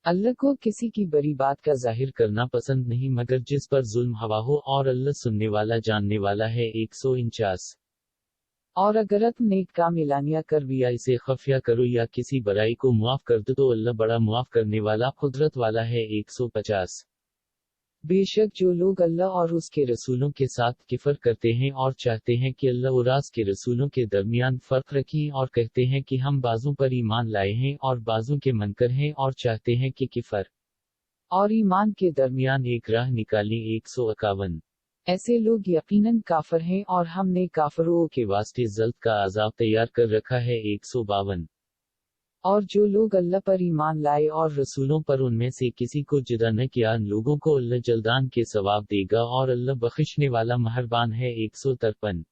अल्लाह को किसी की बड़ी बात का जाहिर करना पसंद नहीं मगर जिस पर जुल्म हवा हो, और अल्लाह सुनने वाला जानने वाला है। 149। और अगर तुम नेक काम एलानिया कर भी या इसे खफिया करो या किसी बुराई को मुआफ कर दो तो अल्लाह बड़ा मुआफ करने वाला कुदरत वाला है। 150। बेशक जो लोग अल्लाह और उसके रसूलों के साथ किफर करते हैं और चाहते हैं कि अल्लाह और उसके रसूलों के दरमियान फर्क रखें और कहते हैं कि हम बाजों पर ईमान लाए हैं और बाजों के मनकर हैं और चाहते हैं कि किफर और ईमान के दरमियान एक राह निकालें। 151। ऐसे लोग यकीनन काफर हैं और हमने काफरों के वास्ते जल्द का अजाब तैयार कर रखा है। 152। और जो लोग अल्लाह पर ईमान लाए और रसूलों पर उनमें से किसी को जुदा न किया, उन लोगों को अल्लाह जल्दान के सवाब देगा और अल्लाह बख्शिशने वाला मेहरबान है। 153।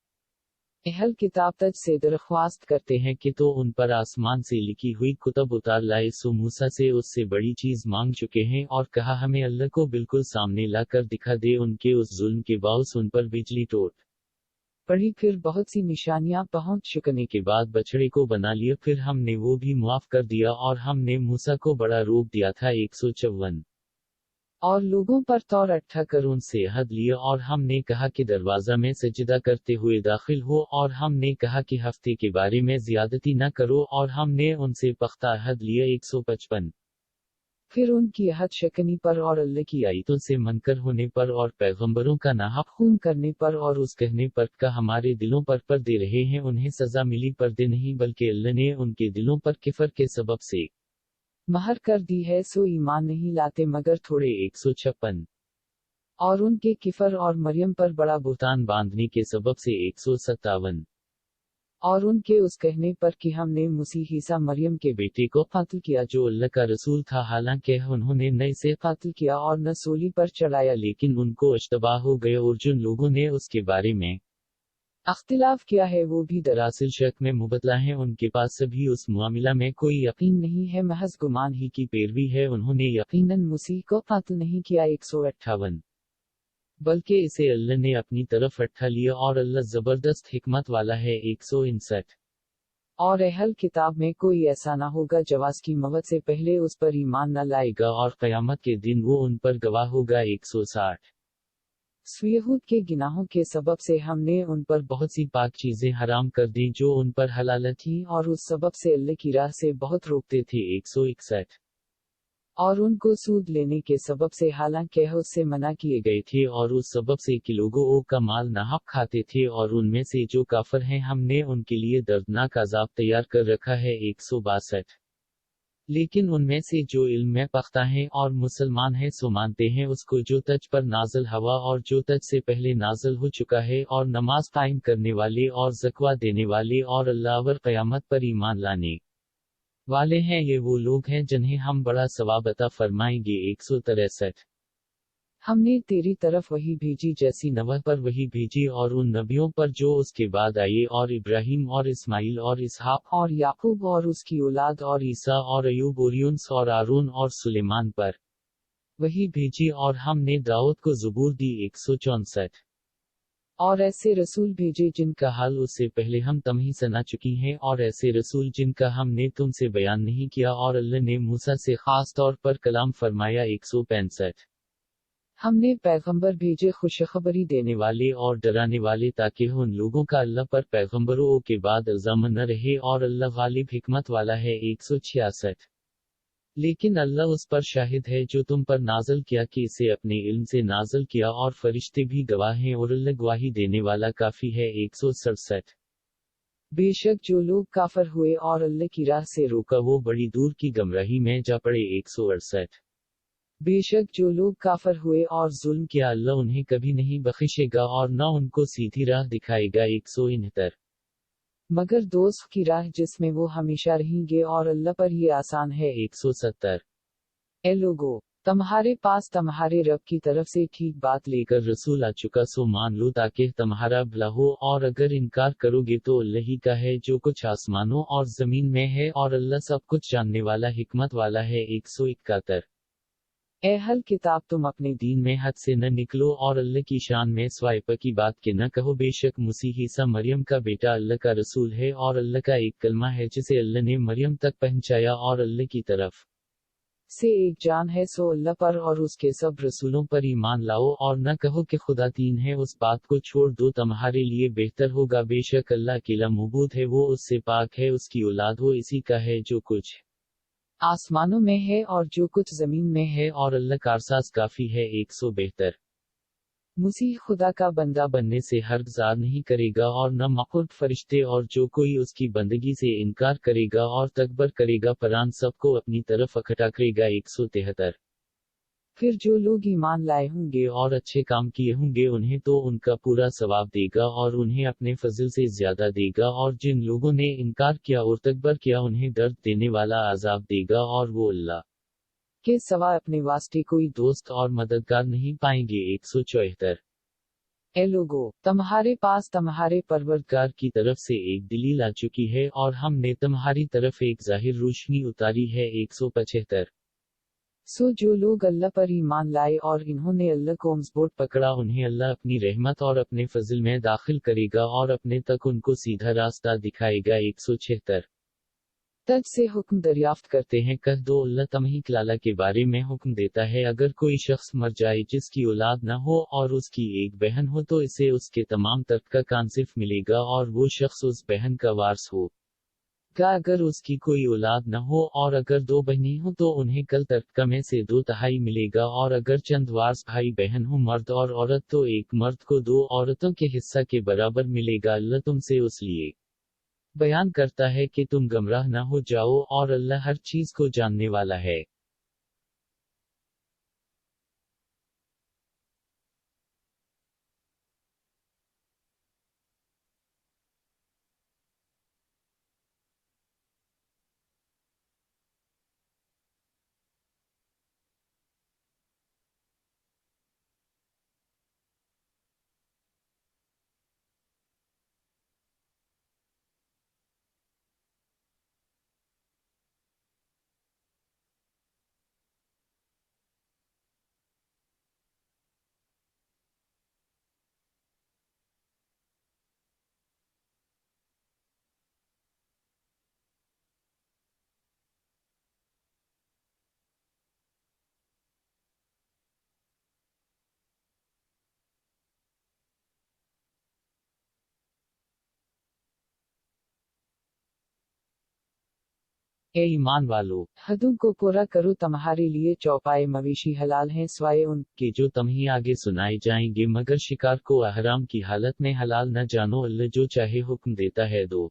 अहल किताब तज से दरख्वास्त करते हैं कि तो उन पर आसमान से लिखी हुई कुतब उतार लाए, सो मूसा से उससे बड़ी चीज मांग चुके हैं और कहा हमें अल्लाह को बिल्कुल सामने ला कर दिखा दे। उनके उस जुल्म के बावजूद उन पर बिजली टूट पड़ी, फिर बहुत सी निशानियां पहुंच चुकने के बाद बछड़े को बना लिया, फिर हमने वो भी मुआफ कर दिया और हमने मूसा को बड़ा रोक दिया था। 154। और लोगों पर तौर अट्ठा कर उनसे हद लिया और हमने कहा कि दरवाजा में सजदा करते हुए दाखिल हो, और हमने कहा कि हफ्ते के बारे में ज्यादती न करो और हमने उनसे पख्ता हद लिया। 155। फिर उनकी हद शकनी पर और अल्लाह की आयतों से मनकर होने पर और पैगंबरों का नाहक खून करने पर और उस कहने पर का हमारे दिलों पर दे रहे हैं, उन्हें सजा मिली पर्दे नहीं बल्कि अल्लाह ने उनके दिलों पर किफर के सबब से महर कर दी है, सो ईमान नहीं लाते मगर थोड़े। 156। और उनके किफर और मरियम पर बड़ा बुहतान बांधने के सबब से। 157। और उनके उस कहने पर कि हमने मसीह ईसा मरियम के बेटे को कत्ल किया जो अल्लाह का रसूल था, हालांकि उन्होंने न इसे कत्ल किया और न सूली पर चढ़ाया, लेकिन उनको अश्तबा हो गए और जिन लोगों ने उसके बारे में अख्तिलाफ किया है वो भी दरअसल शक में मुबतला है, उनके पास सभी उस मामला में कोई यकीन नहीं है, महज गुमान ही की पैरवी है, उन्होंने यकीनन मसीह को कत्ल नहीं किया। 158। बल्कि इसे अल्लाह ने अपनी तरफ अट्ठा लिया और अल्लाह जबरदस्त हिकमत वाला है। 159। और अहल किताब में कोई ऐसा ना होगा जवाज की मौत से पहले उस पर ईमान न लाएगा और क़यामत के दिन वो उन पर गवाह होगा। 160। यहूद के गिनाहों के सबब से हमने उन पर बहुत सी पाक चीजें हराम कर दी जो उन पर हलाल थीं और उस सबब से अल्लाह की राह से बहुत रोकते थे। 161। और उनको सूद लेने के सबब से हालांकि उससे मना किए गए थे और उस सबब से कि लोगों का माल नाहक खाते थे, और उनमें से जो काफर हैं हमने उनके लिए दर्दनाक अजाब तैयार कर रखा है। 162। लेकिन उनमें से जो इल्म में पख्ता हैं और मुसलमान हैं सो मानते हैं उसको जो तज पर नाजल हवा और जो तज से पहले नाजल हो चुका है, और नमाज कायम करने वाले और ज़कवा देने वाले और अल्लाह और क़यामत पर ईमान लाने वाले हैं, ये वो लोग हैं जिन्हें हम बड़ा सवाब अता फरमाएंगे। 163। हमने तेरी तरफ वही भेजी जैसी नूह पर वही भेजी और उन नबियों पर जो उसके बाद आए, और इब्राहिम और इस्माइल और इसहाक और याकूब और उसकी औलाद और ईसा और अयूब और यूनुस और आरून और सुलेमान पर वही भेजी, और हमने दाऊद को ज़बूर दी। 164। और ऐसे रसूल भेजे जिनका हाल उससे पहले हम तुम्हें सुना चुकी हैं, और ऐसे रसूल जिनका हमने तुमसे बयान नहीं किया, और अल्लाह ने मूसा से खास तौर पर कलाम फरमाया। 165। हमने पैगंबर भेजे खुशखबरी देने वाले और डराने वाले ताकि उन लोगों का अल्लाह पर पैगंबरों के बाद इल्जाम न रहे, और अल्लाह गालिब हिकमत वाला है। 166। लेकिन अल्लाह उस पर शाहिद है जो तुम पर नाजल किया कि इसे अपने इल्म से नाजल किया, और फरिश्ते भी गवाह हैं और अल्लाह गवाही देने वाला काफी है। 167। बेशक जो लोग काफर हुए और अल्लाह की राह से रोका वो बड़ी दूर की गमराही में जा पड़े। 168। बेशक जो लोग काफर हुए और जुल्म किया अल्लाह उन्हें कभी नहीं बख्शिशेगा और न उनको सीधी राह दिखाएगा। 169। मगर दोस्त की राह जिसमें वो हमेशा रहेंगे और अल्लाह पर ही आसान है। 170। ए लोगो, तुम्हारे पास तुम्हारे रब की तरफ से ठीक बात लेकर रसूल आ चुका, सो मान लो ताकि तुम्हारा भला हो, और अगर इनकार करोगे तो अल्लाह ही का है जो कुछ आसमानों और जमीन में है, और अल्लाह सब कुछ जानने वाला हिकमत वाला है। 171। ए हल किताब, तुम अपने दीन में हद से न निकलो और अल्लाह की शान में स्वाइप की बात के न कहो, बेशक मसीह ईसा मरियम का बेटा अल्लाह का रसूल है और अल्लाह का एक कलमा है जिसे अल्लाह ने मरियम तक पहुंचाया, और अल्लाह की तरफ से एक जान है, सो अल्लाह पर और उसके सब रसूलों पर ईमान लाओ, और न कहो कि खुदा तीन है, उस बात को छोड़ दो, तुम्हारे लिए बेहतर होगा। बेशक अल्लाह अकेला मबूद है, वो उससे पाक है, उसकी औलाद वो इसी का है जो कुछ आसमानों में है और जो कुछ जमीन में है, और अल्लाह कारसाज काफी है, 100 बेहतर। मसीह खुदा का बंदा बनने से हरगिज़ नहीं करेगा, और न मखलूक फरिश्ते, और जो कोई उसकी बंदगी से इनकार करेगा और तकबर करेगा, परान सबको अपनी तरफ इकट्ठा करेगा। 173। फिर जो लोग ईमान लाए होंगे और अच्छे काम किए होंगे, उन्हें तो उनका पूरा सवाब देगा और उन्हें अपने फजल से ज्यादा देगा, और जिन लोगों ने इनकार किया और तकबर किया, उन्हें दर्द देने वाला अजाब देगा, और वो अल्लाह के सिवा अपने वास्ते कोई दोस्त और मददगार नहीं पाएंगे। 174। ए लोगो, तुम्हारे पास तुम्हारे परवरदिगार की तरफ से एक दलील आ चुकी है, और हमने तुम्हारी तरफ एक जाहिर रोशनी उतारी है। 175। सो जो लोग अल्लाह पर ईमान लाए और इन्होंने अल्लाह को मजबूत पकड़ा, उन्हें अल्लाह अपनी रहमत और अपने फजल में दाखिल करेगा और अपने तक उनको सीधा रास्ता दिखाएगा। 176। तज से हुक्म दरियाफ्त करते हैं, कह दो अल्लाह तुम्हीं कलाला के बारे में हुक्म देता है, अगर कोई शख्स मर जाए जिसकी औलाद न हो और उसकी एक बहन हो, तो इसे उसके तमाम तर्क का कांसिफ मिलेगा, और वो शख्स उस बहन का वारस हो का। अगर उसकी कोई औलाद न हो और अगर दो बहनें हो, तो उन्हें कल तर्क में से 2/3 मिलेगा, और अगर चंद वारस भाई बहन हो, मर्द और औरत, तो एक मर्द को 2 औरतों के हिस्सा के बराबर मिलेगा। अल्लाह तुमसे उस लिए बयान करता है कि तुम गमराह न हो जाओ, और अल्लाह हर चीज को जानने वाला है। ए ईमान वालो, हदों को पूरा करो, तुम्हारे लिए चौपाए मवेशी हलाल हैं स्वाए उनके जो तुम्हें आगे सुनाए जाएंगे, मगर शिकार को अहराम की हालत में हलाल न जानो, अल्लाह जो चाहे हुक्म देता है दो।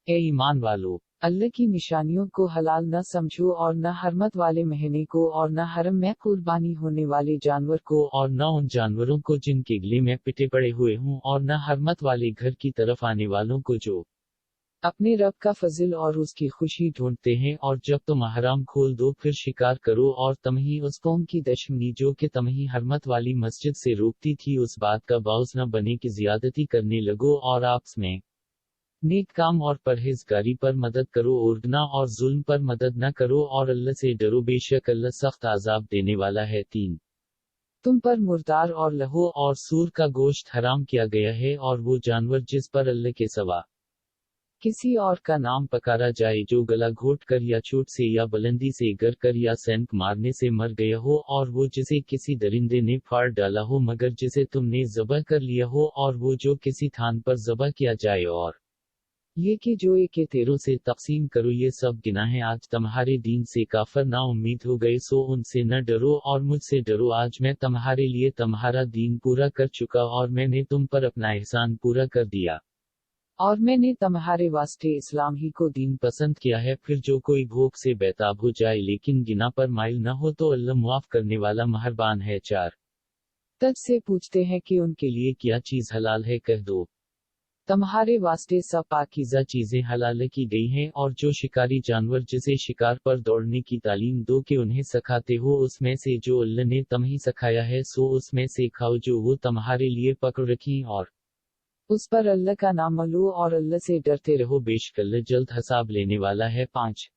ए ईमान वालो, अल्लाह की निशानियों को हलाल न समझो, और न हरमत वाले महीने को, और न हरम में कुर्बानी होने वाले जानवर को, और न उन जानवरों को जिनके गले में पिटे पड़े हुए हों, और न हरमत वाले घर की तरफ आने वालों को जो अपने रब का फजिल और उसकी खुशी ढूंढते हैं। और जब तुम हराम खोल दो, फिर शिकार करो, और तुम्हीं उस कौम की दुश्मनी जो कि तुम्हीं हरमत वाली मस्जिद से रोकती थी, उस बात का बाउस न बने कि ज्यादती करने लगो, और आपस में नेक काम और परहेजगारी पर मदद करो, उर्दना और जुल्म पर मदद न करो, और अल्लाह से डरो, बेशक अल्लाह सख्त आजाब देने वाला है। 3। तुम पर मुर्दार और लहू और सूर का गोश्त हराम किया गया है, और वो जानवर जिस पर अल्लाह के सिवा किसी और का नाम पकारा जाए, जो गला घोट कर या चोट से या बुलंदी से गिर कर या सैनिक मारने से मर गया हो, और वो जिसे किसी दरिंदे ने फाड़ डाला हो, मगर जिसे तुमने ज़बह कर लिया हो, और वो जो किसी थान पर ज़बह किया जाए, और ये कि जो एक के तेरों से तकसीम करो, ये सब गिनाहें आज तुम्हारे दीन से काफर ना उम्मीद हो गए, सो उनसे न डरो और मुझसे डरो। आज मैं तुम्हारे लिए तुम्हारा दीन पूरा कर चुका, और मैंने तुम पर अपना एहसान पूरा कर दिया, और मैंने तुम्हारे वास्ते इस्लाम ही को दीन पसंद किया है। फिर जो कोई भूख से बेताब हो जाए लेकिन गिना पर माइल न हो, तो अल्लाह मुआफ करने वाला मेहरबान है। 4। तज से पूछते हैं कि उनके लिए क्या चीज हलाल है, कह दो तुम्हारे वास्ते सब पाकीज़ा चीजें हलाल की गई हैं, और जो शिकारी जानवर जिसे शिकार पर दौड़ने की तालीम दो कि उन्हें सिखाते हो, उसमें से जो अल्लाह ने तुम्हें सिखाया है, सो उसमें से खाओ जो वो तुम्हारे लिए पकड़ रखी, और उस पर अल्लाह का नाम लो, और अल्लाह से डरते रहो, बेशक अल्लाह जल्द हिसाब लेने वाला है। 5।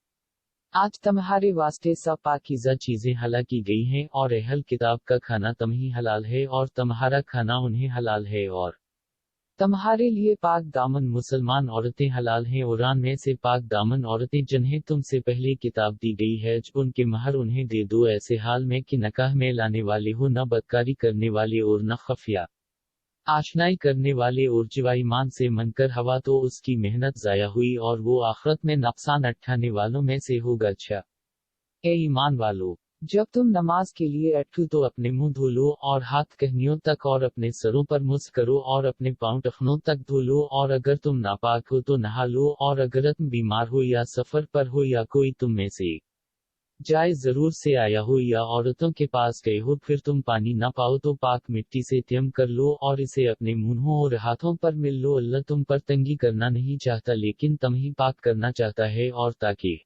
आज तुम्हारे वास्ते सब पाकीज़ा चीजें हलाल की गई हैं, और अहल किताब का खाना तुम्हें हलाल है, और तुम्हारा खाना उन्हें हलाल है, और तुम्हारे लिए पाक दामन मुसलमान औरतें हलाल हैं। ईरान में से पाक दामन औरतें जिन्हें तुमसे पहले किताब दी गई है, उनके महर उन्हें दे दो, ऐसे हाल में कि नकाह में लाने वाले हो, न बदकारी करने वाले और न खफिया आशनाई करने वाले, और जो ईमान से मनकर हवा तो उसकी मेहनत जाया हुई और वो आखिरत में नुकसान उठाने वालों में से होगा। अच्छा ए ईमान वालो, जब तुम नमाज के लिए अटको तो अपने मुंह धो लो और हाथ कहनियों तक और अपने सरों पर मुस करो और अपने पांव टखनों तक धो लो, और अगर तुम नापाक हो तो नहा लो, और अगर तुम बीमार हो या सफर पर हो या कोई तुम में से जाए जरूर से आया हो या औरतों के पास गए हो, फिर तुम पानी ना पाओ तो पाक मिट्टी से तयम कर लो और इसे अपने मुंहों और हाथों पर मिल लो। अल्लाह तुम पर तंगी करना नहीं चाहता, लेकिन तुम ही पाक करना चाहता है, और ताकि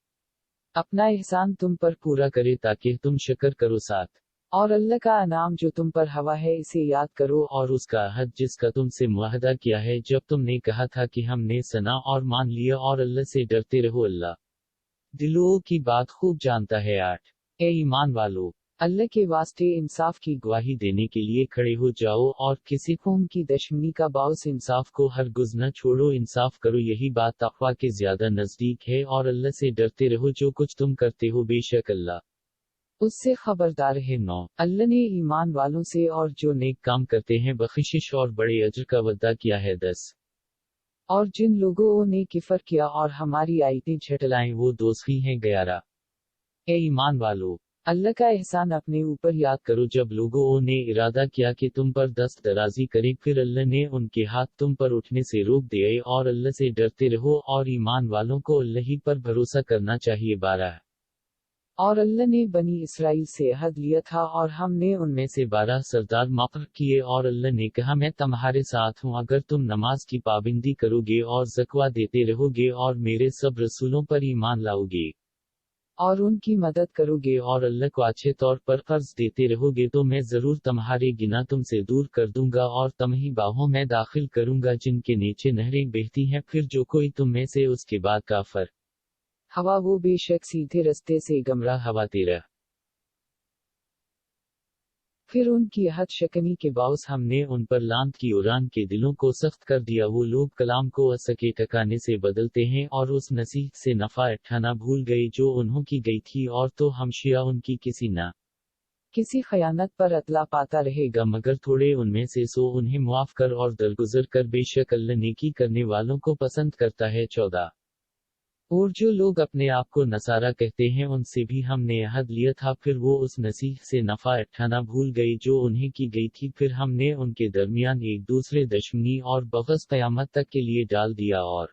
अपना एहसान तुम पर पूरा करे ताकि तुम शुक्र करो। साथ और अल्लाह का अनाम जो तुम पर हवा है इसे याद करो, और उसका अहद जिसका तुमसे मुआहदा किया है जब तुमने कहा था कि हमने सना और मान लिया, और अल्लाह से डरते रहो, अल्लाह दिलों की बात खूब जानता है। 8 ए ईमान वालो, अल्लाह के वास्ते इंसाफ की गवाही देने के लिए खड़े हो जाओ, और किसी कौम की दुश्मनी का बाउस इंसाफ को हरगिज़ न छोड़ो, इंसाफ करो, यही बात तक़वा के ज्यादा नजदीक है, और अल्लाह से डरते रहो, जो कुछ तुम करते हो बेशक अल्लाह उससे खबरदार है। 9 अल्लाह ने ईमान वालों से और जो नेक काम करते हैं बख्शिश और बड़े अजर का वादा किया है। 10 और जिन लोगों ने किफर किया और हमारी आयतें झटलाएं वो दोज़खी हैं। 11 ए ईमान वालो, अल्लाह का एहसान अपने ऊपर याद करो, जब लोगों ने इरादा किया कि तुम पर दस्त दराजी करें, फिर अल्लाह ने उनके हाथ तुम पर उठने से रोक दिए, और अल्लाह से डरते रहो, और ईमान वालों को अल्लाह ही पर भरोसा करना चाहिए। 12 और अल्लाह ने बनी इसराइल से अहद लिया था, और हमने उनमें से 12 सरदार मुक़र्रर किए, और अल्लाह ने कहा मैं तुम्हारे साथ हूँ अगर तुम नमाज की पाबंदी करोगे और ज़कवा देते रहोगे और मेरे सब रसूलों पर ईमान लाओगे और उनकी मदद करोगे और अल्लाह को अच्छे तौर पर कर्ज देते रहोगे, तो मैं जरूर तुम्हारे गिना तुमसे दूर कर दूंगा और तुम्हें बाहों में दाखिल करूंगा जिनके नीचे नहरें बहती हैं। फिर जो कोई तुम में से उसके बाद काफर हवा वो बेशक सीधे रास्ते से गमराह हवा तेरा। फिर उनकी अहद शकनी के बावस हमने उन पर लांत की, उरान के दिलों को सख्त कर दिया। वो लोग कलाम को असके टकाने से बदलते हैं और उस नसीहत से नफा उठाना भूल गए जो उन्हों की गई थी, और तो हमशिया उनकी किसी न किसी खयानत पर अतला पाता रहेगा मगर थोड़े उनमें से, सो उन्हें मुआफ कर और दरगुजर कर, बेशक अल्लाह नेकी करने वालों को पसंद करता है। 14 और जो लोग अपने आप को नसारा कहते हैं उनसे भी हमने अहद लिया था, फिर वो उस नसीहत से नफा उठाना भूल गए जो उन्हें की गई थी, फिर हमने उनके दरमियान एक दूसरे दुश्मनी और बग़ज़ क़यामत तक के लिए डाल दिया, और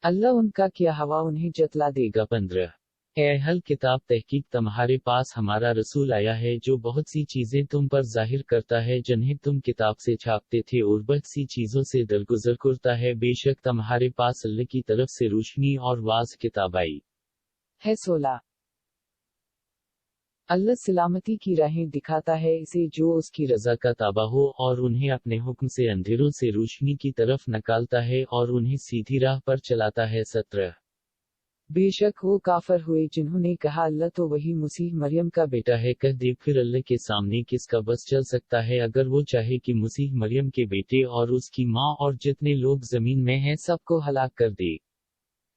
अल्लाह उनका क्या हवा उन्हें जतला देगा। 15 ए अहल किताब, तहकीक तुम्हारे पास हमारा रसूल आया है जो बहुत सी चीजें तुम पर जाहिर करता है जिन्हें तुम किताब से छापते थे, और बहुत सी चीजों से दरगुजर करता है। बेशक तुम्हारे पास अल्लाह की तरफ से रोशनी और वाज किताब आई है। 16 अल्लाह सलामती की राहें दिखाता है इसे जो उसकी रजा का ताबा हो, और उन्हें अपने हुक्म से अंधेरों से रोशनी की तरफ निकालता है और उन्हें सीधी राह पर चलाता है। 17 बेशक वो काफर हुए जिन्होंने कहा अल्लाह तो वही मसीह मरियम का बेटा है। कह दे फिर अल्लाह के सामने किसका बस चल सकता है अगर वो चाहे कि मसीह मरियम के बेटे और उसकी माँ और जितने लोग जमीन में हैं सबको हलाक कर दे,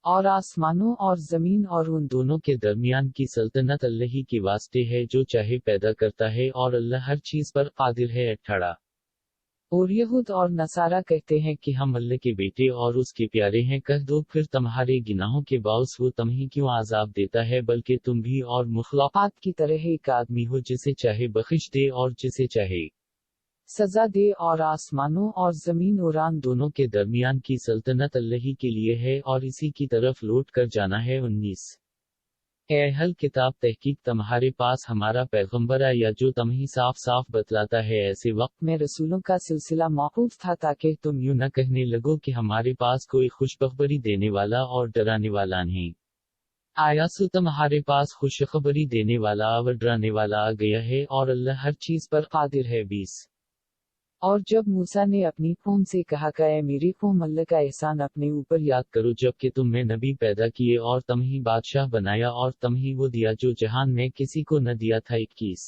और आसमानों और जमीन और उन दोनों के दरमियान की सल्तनत अल्लाह ही के वास्ते है जो चाहे पैदा करता है, और अल्लाह हर चीज पर कादिर है। 18 और यहूद और नसारा कहते हैं कि हम अल्लाह के बेटे और उसके प्यारे हैं। कह दो फिर तुम्हारे गुनाहों के बावस वो तुम्हें क्यों आजाब देता है, बल्कि तुम भी और मुखलाकात की तरह एक आदमी हो, जिसे चाहे बख्शिश दे और जिसे चाहे सजा दे, और आसमानों और जमीन उरान दोनों के दरमियान की सल्तनत अल्लाह ही के लिए है और इसी की तरफ लौट कर जाना है। 19 ए अहल किताब, तहकीक तुम्हारे पास हमारा पैगंबर आया जो तुम्हें साफ साफ बतलाता है। ऐसे वक्त में रसूलों का सिलसिला मौकूफ था ताकि तुम यूं न कहने लगो कि हमारे पास कोई खुशखबरी देने वाला और डराने वाला नहीं आया, सो तुम्हारे पास खुशखबरी देने वाला और डराने वाला आ गया है, और अल्लाह हर चीज पर कादिर है। 20 और जब मूसा ने अपनी कौम से कहा कि ऐ मेरी कौम, अल्लाह का एहसान अपने ऊपर याद करो जबकि तुमने नबी पैदा किए और तुम्हें बादशाह बनाया और तुम्हें वो दिया जो जहान में किसी को न दिया था। 21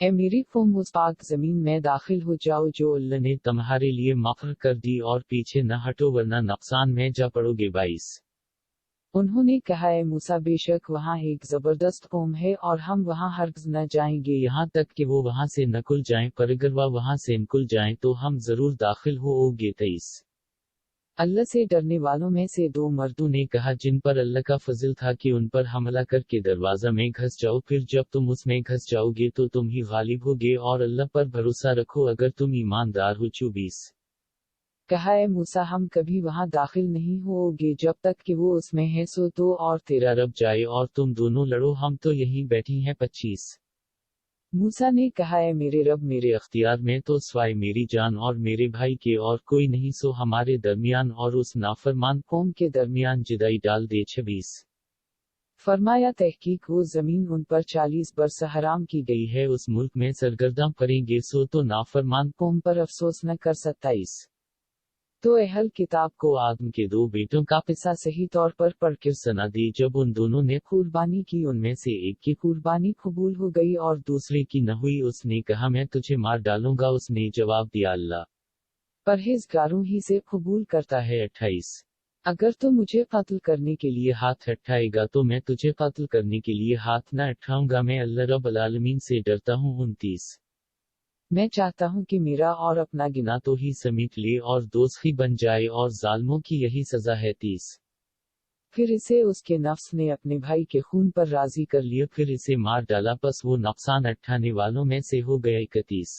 ए मेरी कौम उस पाक जमीन में दाखिल हो जाओ जो अल्लाह ने तुम्हारे लिए मुक़र्रर कर दी और पीछे न हटो वरना नुकसान में जा पड़ोगे। 22 उन्होंने कहा, ए मूसा बेशक वहाँ एक जबरदस्त कौम है और हम वहाँ हरगिज़ न जाएंगे यहाँ तक कि वो वहाँ से नकुल जाएं, पर अगर वह वहाँ से निकल जाएं तो हम जरूर दाखिल होंगे। 23 अल्लाह से डरने वालों में से दो मर्दों ने कहा जिन पर अल्लाह का फजल था कि उन पर हमला करके दरवाजा में घुस जाओ, फिर जब तुम उसमें घुस जाओगे तो तुम ही गालिब होगे और अल्लाह पर भरोसा रखो अगर तुम ईमानदार हो। 24 कहा, ए मूसा हम कभी वहां दाखिल नहीं होंगे जब तक कि वो उसमें है, सो तो और तेरा रब जाए और तुम दोनों लड़ो, हम तो यहीं बैठी हैं। 25 मूसा ने कहा, है मेरे रब मेरे अख्तियार में तो स्वाय मेरी जान और मेरे भाई के और कोई नहीं, सो हमारे दरमियान और उस नाफरमान कौम के दरमियान जुदाई डाल दे। 26 फरमाया तहकीक वो जमीन उन पर 40 बरस हराम की गई है, उस मुल्क में सरगर्दा करेंगे सो तो नाफरमान कौम पर अफसोस न कर। 27 तो अहल किताब को आदम के दो बेटों का पिसा सही तौर पर पढ़कर सना दी। जब उन दोनों ने कुर्बानी की उनमें से एक की कुर्बानी कबूल हो गई और दूसरे की न हुई, उसने कहा मैं तुझे मार डालूंगा। उसने जवाब दिया अल्लाह परहेजगारों ही से कबूल करता है। 28 अगर तो मुझे कत्ल करने के लिए हाथ उठाएगा तो मैं तुझे कत्ल करने के लिए हाथ न उठाऊंगा, मैं अल्लाह रब्बुल आलमीन से डरता हूँ। 29 मैं चाहता हूँ कि मेरा और अपना गिना तो ही समेट ले और दोस्ती बन जाए और जालिमों की यही सजा है। 30 फिर इसे उसके नफ्स ने अपने भाई के खून पर राजी कर लिया, फिर इसे मार डाला, बस वो नुकसान उठाने वालों में से हो गया। 31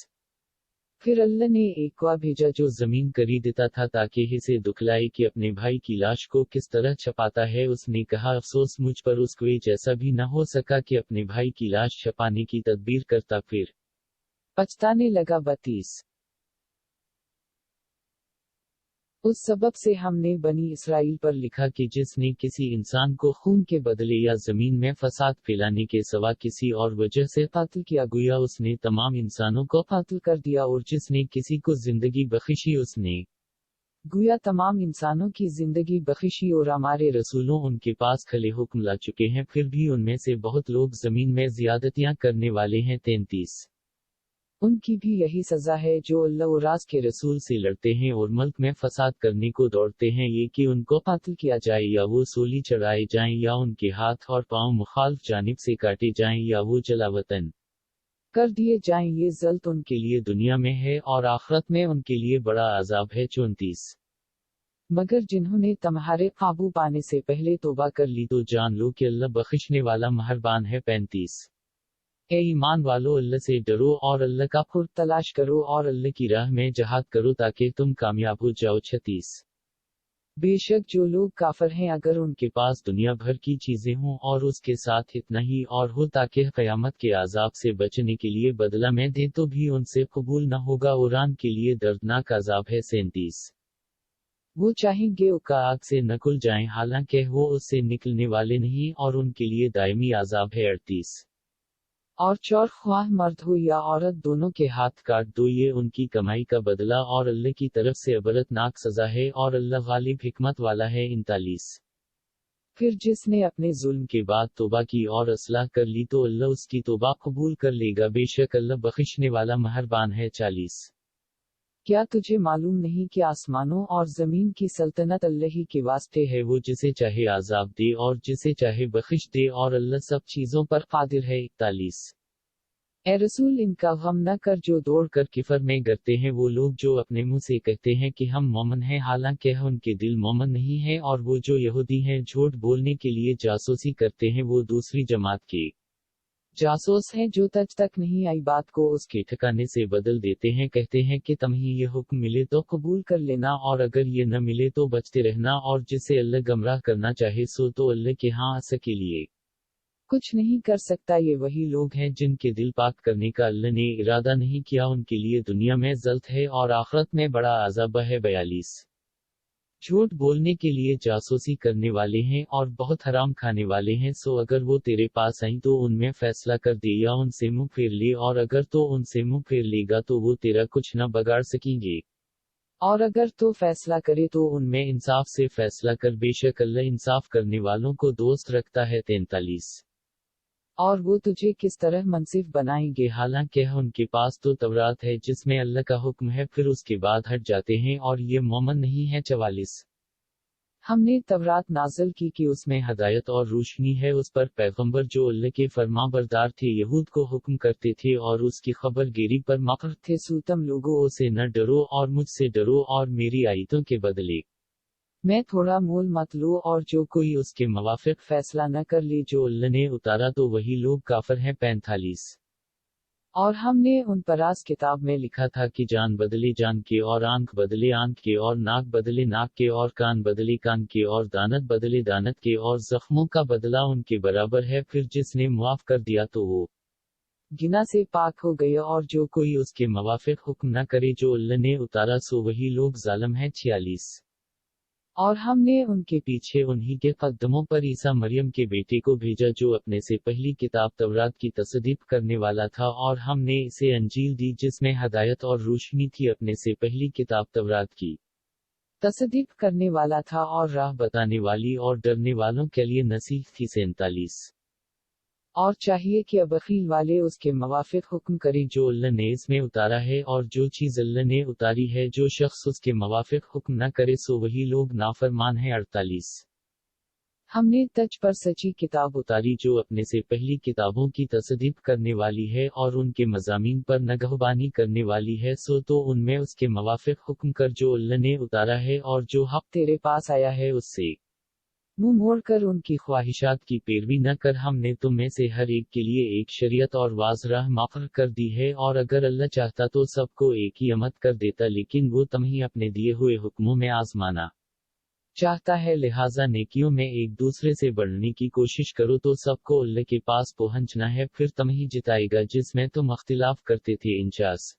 फिर अल्लाह ने एक कौवा भेजा जो जमीन खरीदता था ताकि इसे दुखलाए कि अपने भाई की लाश को किस तरह छपाता है। उसने कहा अफसोस मुझ पर उस कौवे जैसा भी न हो सका कि अपने भाई की लाश छपाने की तदबीर करता, फिर पछताने लगा। 32 उस सबब से हमने बनी इसराइल पर लिखा कि जिसने किसी इंसान को खून के बदले या जमीन में फसाद फैलाने के सिवा किसी और वजह से कत्ल किया गोया उसने तमाम इंसानों को कत्ल कर दिया, और जिसने किसी को जिंदगी बख्शी उसने गोया तमाम इंसानों की जिंदगी बख्शी, और हमारे रसूलों उनके पास खले हुक्म ला चुके हैं, फिर भी उनमें से बहुत लोग जमीन में ज्यादतियां करने वाले हैं। 33 उनकी भी यही सजा है जो अल्लाह और रास के रसूल से लड़ते हैं और मुल्क में फसाद करने को दौड़ते हैं, ये कि उनको कत्ल किया जाए या वो सूली चढ़ाए जाएं या उनके हाथ और पांव मुखालिफ जानिब से काटे जाएं या वो जलावतन कर दिए जाएं। ये जल्द उनके लिए दुनिया में है और आखिरत में उनके लिए बड़ा अजाब है। 34 मगर जिन्होंने तुम्हारे काबू पाने से पहले तौबा कर ली तो जान लो कि अल्लाह बख्शने वाला मेहरबान है। 35 ए ईमान वालो अल्लाह से डरो और अल्लाह का खुद तलाश करो और अल्लाह की राह में जहाद करो ताकि तुम कामयाब हो जाओ। 36 बेशक जो लोग काफिर हैं अगर उनके पास दुनिया भर की चीजें हों और उसके साथ इतना ही और हो ताकि क़यामत के अजाब से बचने के लिए बदला में दे तो भी उनसे कबूल न होगा, उरान के लिए दर्दनाक अजाब है। 37 वो चाहेंगे उनका आग से नकुल जाएं हालांकि वो उससे निकलने वाले नहीं और उनके लिए दायमी अजाब है। 38 और चौर ख्वाह मर्द हो या औरत दोनों के हाथ काट दो, ये उनकी कमाई का बदला और अल्लाह की तरफ से अबरतनाक सजा है और अल्लाह गालिब हिकमत वाला है। 39 फिर जिसने अपने जुल्म के बाद तौबा की और असलाह कर ली तो अल्लाह उसकी तौबा कबूल कर लेगा, बेशक अल्लाह बख्शने वाला मेहरबान है। 40 क्या तुझे मालूम नहीं कि आसमानों और जमीन की सल्तनत अल्लाह ही के वास्ते है, वो जिसे चाहे आजाब दे और जिसे चाहे बख्शिश दे और अल्लाह सब चीजों पर कादिर है। 41 ए रसूल इनका गम न कर जो दौड़ कर किफर में गिरते हैं, वो लोग जो अपने मुंह से कहते हैं कि हम मोमन हैं हालांकि उनके दिल मोमन नहीं है, और वो जो यहूदी हैं झूठ बोलने के लिए जासूसी करते हैं, वो दूसरी जमात के जासूस हैं जो तज तक नहीं आई बात को उसके ठिकाने से बदल देते हैं, कहते हैं कि तुम्हें ये हुक्म मिले तो कबूल कर लेना और अगर ये न मिले तो बचते रहना, और जिसे अल्लाह गमराह करना चाहे सो तो अल्लाह के यहाँ आसा के लिए कुछ नहीं कर सकता। ये वही लोग हैं जिनके दिल पाक करने का अल्लाह ने इरादा नहीं किया, उनके लिए दुनिया में ज़ल्त है और आखिरत में बड़ा अज़ाब है। 42 झूठ बोलने के लिए जासूसी करने वाले हैं और बहुत हराम खाने वाले हैं, सो अगर वो तेरे पास आईं तो उनमें फैसला कर दे या उनसे मुंह फेर ले, और अगर तो उनसे मुंह फेर लेगा तो वो तेरा कुछ न बगाड़ सकेंगे, और अगर तो फैसला करे तो उनमें इंसाफ से फैसला कर, बेशक अल्लाह इंसाफ करने वालों को दोस्त रखता है। 43 اور وہ تجھے کس طرح منصف بنائیں گے، حالانکہ ان کے پاس تو تورات ہے جس میں اللہ کا حکم ہے، پھر اس کے بعد ہٹ جاتے ہیں اور یہ مومن نہیں ہے۔ 44 ہم نے تورات نازل کی کہ اس میں ہدایت اور روشنی ہے اس پر پیغمبر جو اللہ کے فرما بردار تھے، یہود کو حکم کرتے تھے اور اس کی خبر گیری پر مقر تھے، سو تم لوگوں سے نہ ڈرو اور مجھ سے ڈرو اور میری آیتوں کے بدلے میں تھوڑا مول مت لو، اور جو کوئی اس کے موافق فیصلہ نہ کر لے جو اللہ نے اتارا تو وہی لوگ کافر ہیں۔ 45 اور ہم نے ان پراس کتاب میں لکھا تھا کہ جان بدلے جان کے اور آنکھ بدلے آنکھ کے اور ناک بدلے ناک کے اور کان بدلے کان کے اور دانت بدلے دانت کے اور زخموں کا بدلہ ان کے برابر ہے، پھر جس نے معاف کر دیا تو وہ گناہ سے پاک ہو گئے، اور جو کوئی اس کے موافق حکم نہ کرے جو اللہ نے اتارا سو وہی لوگ ظالم ہیں۔ 46 اور ہم نے ان کے پیچھے انہی کے قدموں پر عیسیٰ مریم کے بیٹے کو بھیجا جو اپنے سے پہلی کتاب تورات کی تصدیق کرنے والا تھا، اور ہم نے اسے انجیل دی جس میں ہدایت اور روشنی تھی، اپنے سے پہلی کتاب تورات کی تصدیق کرنے والا تھا اور راہ بتانے والی اور ڈرنے والوں کے لیے نصیحت تھی۔ 47 اور چاہیے کہ ابخیل والے اس کے موافق حکم کریں جو اللہ نے اس میں اتارا ہے، اور جو چیز اللہ نے اتاری ہے جو شخص اس کے موافق حکم نہ کرے سو وہی لوگ نافرمان ہیں۔ 48 ہم نے تجھ پر سچی کتاب اتاری جو اپنے سے پہلی کتابوں کی تصدیق کرنے والی ہے اور ان کے مضامین پر نگہبانی کرنے والی ہے، سو تو ان میں اس کے موافق حکم کر جو اللہ نے اتارا ہے، اور جو حق تیرے پاس آیا ہے اس سے منہ موڑ کر ان کی خواہشات کی پیروی نہ کر۔ ہم نے تم میں سے ہر ایک کے لیے ایک شریعت اور واضح راہ مقرر کر دی ہے، اور اگر اللہ چاہتا تو سب کو ایک ہی امت کر دیتا، لیکن وہ تمہیں اپنے دیے ہوئے حکموں میں آزمانا چاہتا ہے، لہٰذا نیکیوں میں ایک دوسرے سے بڑھنے کی کوشش کرو تو سب کو اللہ کے پاس پہنچنا ہے، پھر تمہیں جتائے گا جس میں تم اختلاف کرتے تھے۔ 49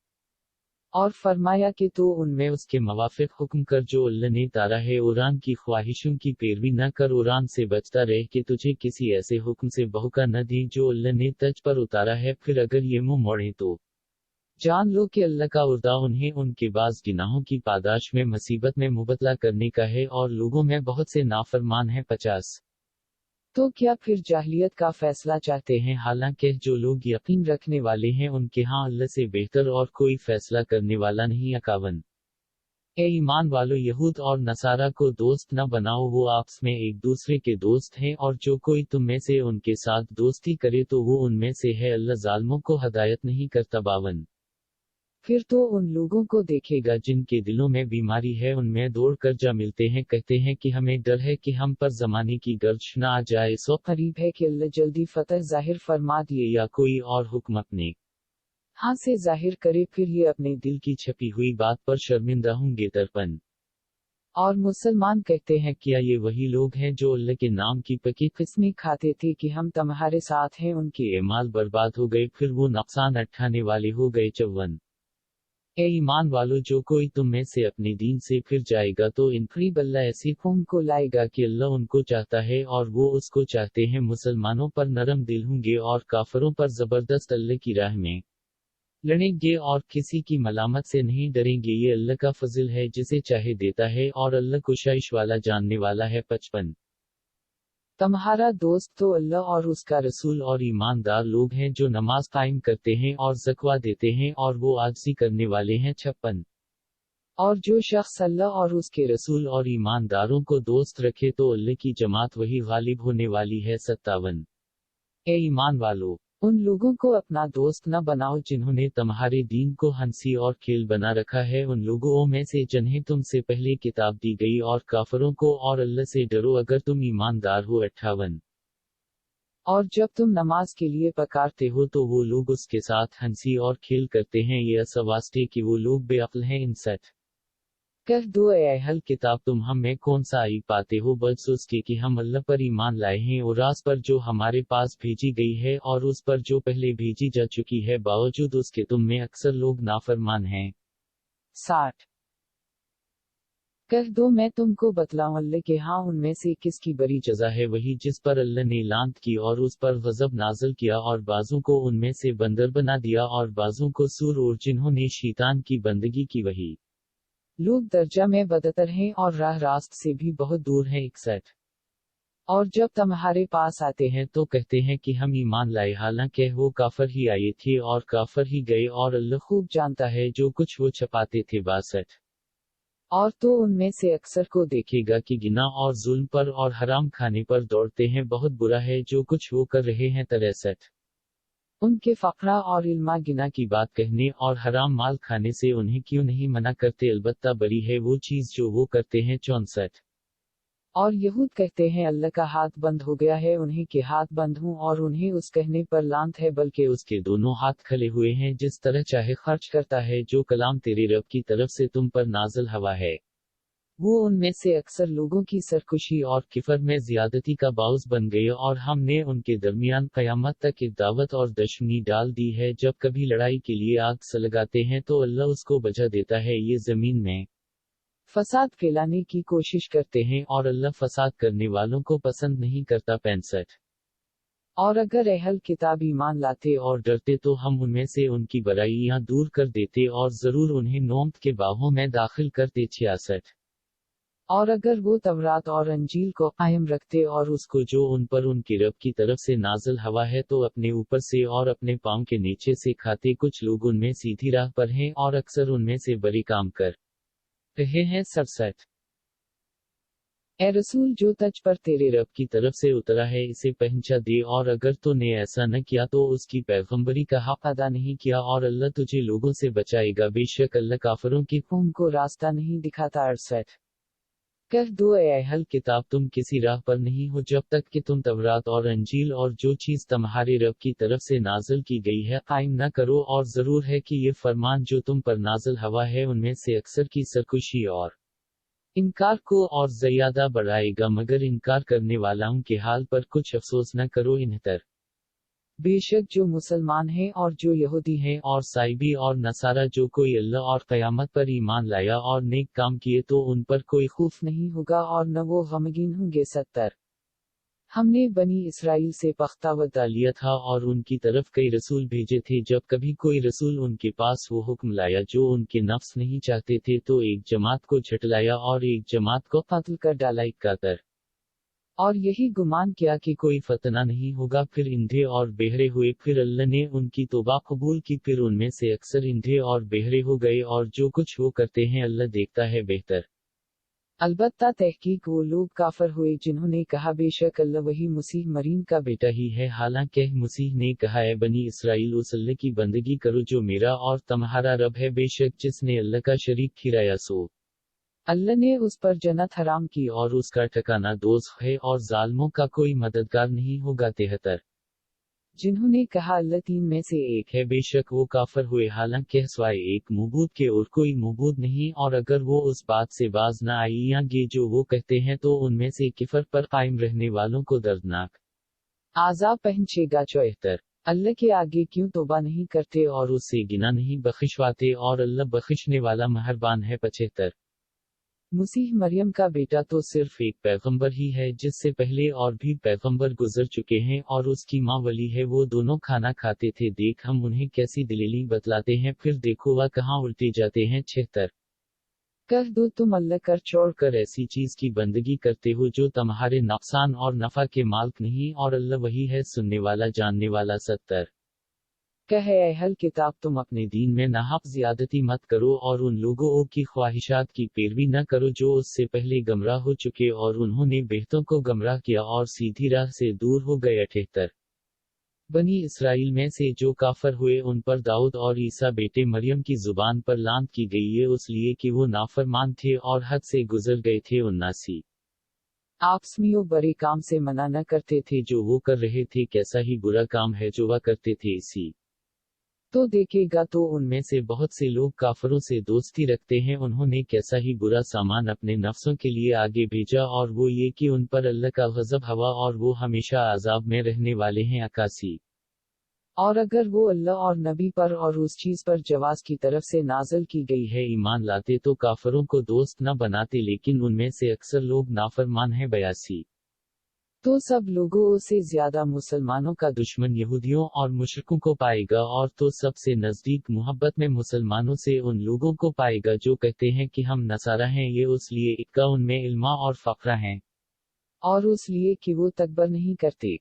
اور فرمایا کہ تو ان میں اس کے موافق حکم کر جو اللہ نے اتارا ہے، اوران کی خواہشوں کی پیروی نہ کر، اوران سے بچتا رہ کہ تجھے کسی ایسے حکم سے بہکا نہ دیں جو اللہ نے تجھ پر اتارا ہے، پھر اگر یہ منہ موڑیں تو جان لو کہ اللہ کا ارادہ انہیں ان کے بعض گناہوں کی پاداش میں مصیبت میں مبتلا کرنے کا ہے، اور لوگوں میں بہت سے نافرمان ہیں۔ 50 تو کیا پھر جاہلیت کا فیصلہ چاہتے ہیں، حالانکہ جو لوگ یقین رکھنے والے ہیں ان کے ہاں اللہ سے بہتر اور کوئی فیصلہ کرنے والا نہیں۔ 51 اے ایمان والو، یہود اور نصارہ کو دوست نہ بناؤ، وہ آپس میں ایک دوسرے کے دوست ہیں، اور جو کوئی تم میں سے ان کے ساتھ دوستی کرے تو وہ ان میں سے ہے، اللہ ظالموں کو ہدایت نہیں کرتا۔ 52 پھر تو ان لوگوں کو دیکھے گا جن کے دلوں میں بیماری ہے، ان میں دوڑ کر جا ملتے ہیں، کہتے ہیں کہ ہمیں ڈر ہے کہ ہم پر زمانے کی گردش نہ آ جائے، سو قریب ہے کہ اللہ جلدی فتح ظاہر فرما دیے یا کوئی اور حکم اپنے ہاں سے ظاہر کرے، پھر یہ اپنے دل کی چھپی ہوئی بات پر شرمندہ ہوں گے۔ 53 اور مسلمان کہتے ہیں کیا یہ وہی لوگ ہیں جو اللہ کے نام کی پکی قسمیں کھاتے تھے کہ ہم تمہارے ساتھ ہیں، ان کے اعمال برباد ہو گئے، پھر وہ نقصان اٹھانے والے ہو گئے۔ 54 اے ایمان والو، جو کوئی تم میں سے اپنے دین سے پھر جائے گا تو ان قریب اللہ ایسی قوم کو لائے گا کہ اللہ ان کو چاہتا ہے اور وہ اس کو چاہتے ہیں، مسلمانوں پر نرم دل ہوں گے اور کافروں پر زبردست اللہ کی راہ میں لڑیں گے اور کسی کی ملامت سے نہیں ڈریں گے، یہ اللہ کا فضل ہے جسے چاہے دیتا ہے، اور اللہ کوشش والا جاننے والا ہے۔ 55 تمہارا دوست تو اللہ اور اس کا رسول اور ایماندار لوگ ہیں جو نماز قائم کرتے ہیں اور زکوٰۃ دیتے ہیں اور وہ عاجزی کرنے والے ہیں۔ 56 اور جو شخص اللہ اور اس کے رسول اور ایمانداروں کو دوست رکھے تو اللہ کی جماعت وہی غالب ہونے والی ہے۔ 57 اے ایمان والو، ان لوگوں کو اپنا دوست نہ بناؤ جنہوں نے تمہارے دین کو ہنسی اور کھیل بنا رکھا ہے، ان لوگوں میں سے جنہیں تم سے پہلے کتاب دی گئی، اور کافروں کو، اور اللہ سے ڈرو اگر تم ایماندار ہو۔ 58 اور جب تم نماز کے لیے پکارتے ہو تو وہ لوگ اس کے ساتھ ہنسی اور کھیل کرتے ہیں، یہ اس واسطے کہ وہ لوگ بے عقل ہیں۔ 59 کہہ دو اے اہل کتاب، تم ہم میں کون سا عیب پاتے ہو بس اس کے کہ ہم اللہ پر ایمان لائے ہیں اور راز پر جو ہمارے پاس بھیجی گئی ہے اور اس پر جو پہلے بھیجی جا چکی ہے، باوجود اس کے تم میں اکثر لوگ نافرمان ہیں۔ 60 کہہ دو میں تم کو بتلاؤں اللہ کے ہاں ان میں سے کس کی بری جزا ہے، وہی جس پر اللہ نے لعنت کی اور اس پر غضب نازل کیا، اور بعضوں کو ان میں سے بندر بنا دیا اور بعضوں کو سور، اور جنہوں نے شیطان کی بندگی کی وہی لوگ درجہ میں بدتر ہیں اور راہ راست سے بھی بہت دور ہیں۔ 61 اور جب تمہارے پاس آتے ہیں تو کہتے ہیں کہ ہم ایمان لائے، حالانکہ وہ کافر ہی آئے تھے اور کافر ہی گئے، اور اللہ خوب جانتا ہے جو کچھ وہ چھپاتے تھے۔ 62 اور تو ان میں سے اکثر کو دیکھے گا کہ گناہ اور ظلم پر اور حرام کھانے پر دوڑتے ہیں، بہت برا ہے جو کچھ وہ کر رہے ہیں۔ 63 ان کے فقرہ اور علما گناہ کی بات کہنے اور حرام مال کھانے سے انہیں کیوں نہیں منع کرتے، البتہ بری ہے وہ چیز جو وہ کرتے ہیں۔ 64 اور یہود کہتے ہیں اللہ کا ہاتھ بند ہو گیا ہے، انہیں کے ہاتھ بند ہوں، اور انہیں اس کہنے پر لعنت ہے، بلکہ اس کے دونوں ہاتھ کھلے ہوئے ہیں، جس طرح چاہے خرچ کرتا ہے جو کلام تیرے رب کی طرف سے تم پر نازل ہوا ہے۔ وہ ان میں سے اکثر لوگوں کی سرکشی اور کفر میں زیادتی کا باعث بن گئے، اور ہم نے ان کے درمیان قیامت تک ایک دعوت اور دشمنی ڈال دی ہے۔ جب کبھی لڑائی کے لیے آگ سلگاتے ہیں تو اللہ اس کو بجھا دیتا ہے، یہ زمین میں فساد پھیلانے کی کوشش کرتے ہیں، اور اللہ فساد کرنے والوں کو پسند نہیں کرتا۔ 65 اور اگر اہل کتاب ایمان لاتے اور ڈرتے تو ہم ان میں سے ان کی برائیاں دور کر دیتے اور ضرور انہیں نعمت کے باغوں میں داخل کرتے۔ 66 اور اگر وہ تورات اور انجیل کو قائم رکھتے اور اس کو جو ان پر ان کے رب کی طرف سے نازل ہوا ہے تو اپنے اوپر سے اور اپنے پاؤں کے نیچے سے کھاتے، کچھ لوگ ان میں سیدھی راہ پر ہیں اور اکثر ان میں سے بری کام کر رہے ہیں۔ 67 اے رسول، جو تجھ پر تیرے رب کی طرف سے اترا ہے اسے پہنچا دے، اور اگر تو نے ایسا نہ کیا تو اس کی پیغمبری کا حق ادا نہیں کیا، اور اللہ تجھے لوگوں سے بچائے گا، بے شک اللہ کافروں کی قوم کو راستہ نہیں دکھاتا۔ 68 کہہ دو اے اہل کتاب، تم کسی راہ پر نہیں ہو جب تک کہ تم تورات اور انجیل اور جو چیز تمہارے رب کی طرف سے نازل کی گئی ہے قائم نہ کرو، اور ضرور ہے کہ یہ فرمان جو تم پر نازل ہوا ہے ان میں سے اکثر کی سرکشی اور انکار کو اور زیادہ بڑھائے گا، مگر انکار کرنے والاؤں کے حال پر کچھ افسوس نہ کرو۔ 69 بے شک جو مسلمان ہیں اور جو یہودی ہیں اور سائبی اور نصارہ، جو کوئی اللہ اور قیامت پر ایمان لایا اور نیک کام کیے تو ان پر کوئی خوف نہیں ہوگا اور نہ وہ غمگین ہوں گے۔ 70 ہم نے بنی اسرائیل سے پختہ لیا تھا اور ان کی طرف کئی رسول بھیجے تھے، جب کبھی کوئی رسول ان کے پاس وہ حکم لایا جو ان کے نفس نہیں چاہتے تھے تو ایک جماعت کو جھٹلایا اور ایک جماعت کو قتل کر ڈالا۔ 71 اور یہی گمان کیا کہ کوئی فتنہ نہیں ہوگا، پھر اندھے اور بہرے ہوئے، پھر اللہ نے ان کی توبہ قبول کی، پھر ان میں سے اکثر اندھے اور بہرے ہو گئے، اور جو کچھ وہ کرتے ہیں اللہ دیکھتا ہے بہتر۔ البتہ تحقیق وہ لوگ کافر ہوئے جنہوں نے کہا بے شک اللہ وہی مسیح مریم کا بیٹا ہی ہے، حالانکہ مسیح نے کہا اے بنی اسرائیل اس اللہ کی بندگی کرو جو میرا اور تمہارا رب ہے، بے شک جس نے اللہ کا شریک ٹھہرایا سو اللہ نے اس پر جنت حرام کی اور اس کا ٹھکانہ دوزخ ہے، اور ظالموں کا کوئی مددگار نہیں ہوگا۔ 73 جنہوں نے کہا اللہ تین میں سے ایک ہے، بے شک وہ کافر ہوئے، حالانکہ سوائے ایک معبود کے اور کوئی معبود نہیں، اور اگر وہ اس بات سے باز نہ آئیں گے جو وہ کہتے ہیں تو ان میں سے کفر پر قائم رہنے والوں کو دردناک عذاب پہنچے گا۔ 74 اللہ کے آگے کیوں توبہ نہیں کرتے اور اس سے گناہ نہیں بخشواتے، اور اللہ بخشنے والا مہربان ہے۔ 75 مسیح مریم کا بیٹا تو صرف ایک پیغمبر ہی ہے جس سے پہلے اور بھی پیغمبر گزر چکے ہیں، اور اس کی ماں ولی ہے، وہ دونوں کھانا کھاتے تھے، دیکھ ہم انہیں کیسی دلیلیں بتلاتے ہیں، پھر دیکھو وہ کہاں الٹے جاتے ہیں۔ 76 کہہ دو تم اللہ کر چھوڑ کر ایسی چیز کی بندگی کرتے ہو جو تمہارے نقصان اور نفع کے مالک نہیں، اور اللہ وہی ہے سننے والا جاننے والا۔ 70 کہے اے اہل کتاب، تم اپنے دین میں ناحق زیادتی مت کرو اور ان لوگوں کی خواہشات کی پیروی نہ کرو جو اس سے پہلے گمراہ ہو چکے اور انہوں نے بہتوں کو گمراہ کیا اور سیدھی راہ سے دور ہو گئے۔ 78 بنی اسرائیل میں سے جو کافر ہوئے ان پر داؤد اور عیسیٰ بیٹے مریم کی زبان پر لعنت کی گئی، یہ اس لیے کہ وہ نافرمان تھے اور حد سے گزر گئے تھے۔ 79 آپس میں وہ برے کام سے منع نہ کرتے تھے جو وہ کر رہے تھے، کیسا ہی برا کام ہے جو وہ کرتے تھے، اسی تو دیکھے گا تو ان میں سے بہت سے لوگ کافروں سے دوستی رکھتے ہیں، انہوں نے کیسا ہی برا سامان اپنے نفسوں کے لیے آگے بھیجا، اور وہ یہ کہ ان پر اللہ کا غضب ہوا اور وہ ہمیشہ عذاب میں رہنے والے ہیں۔ 81 اور اگر وہ اللہ اور نبی پر اور اس چیز پر جواز کی طرف سے نازل کی گئی ہے ایمان لاتے تو کافروں کو دوست نہ بناتے، لیکن ان میں سے اکثر لوگ نافرمان ہیں۔ 82 تو سب لوگوں سے زیادہ مسلمانوں کا دشمن یہودیوں اور مشرکوں کو پائے گا، اور تو سب سے نزدیک محبت میں مسلمانوں سے ان لوگوں کو پائے گا جو کہتے ہیں کہ ہم نصارہ ہیں، یہ اس لیے کہ ان میں علما اور فقرہ ہیں، اور اس لیے کہ وہ تکبر نہیں کرتے،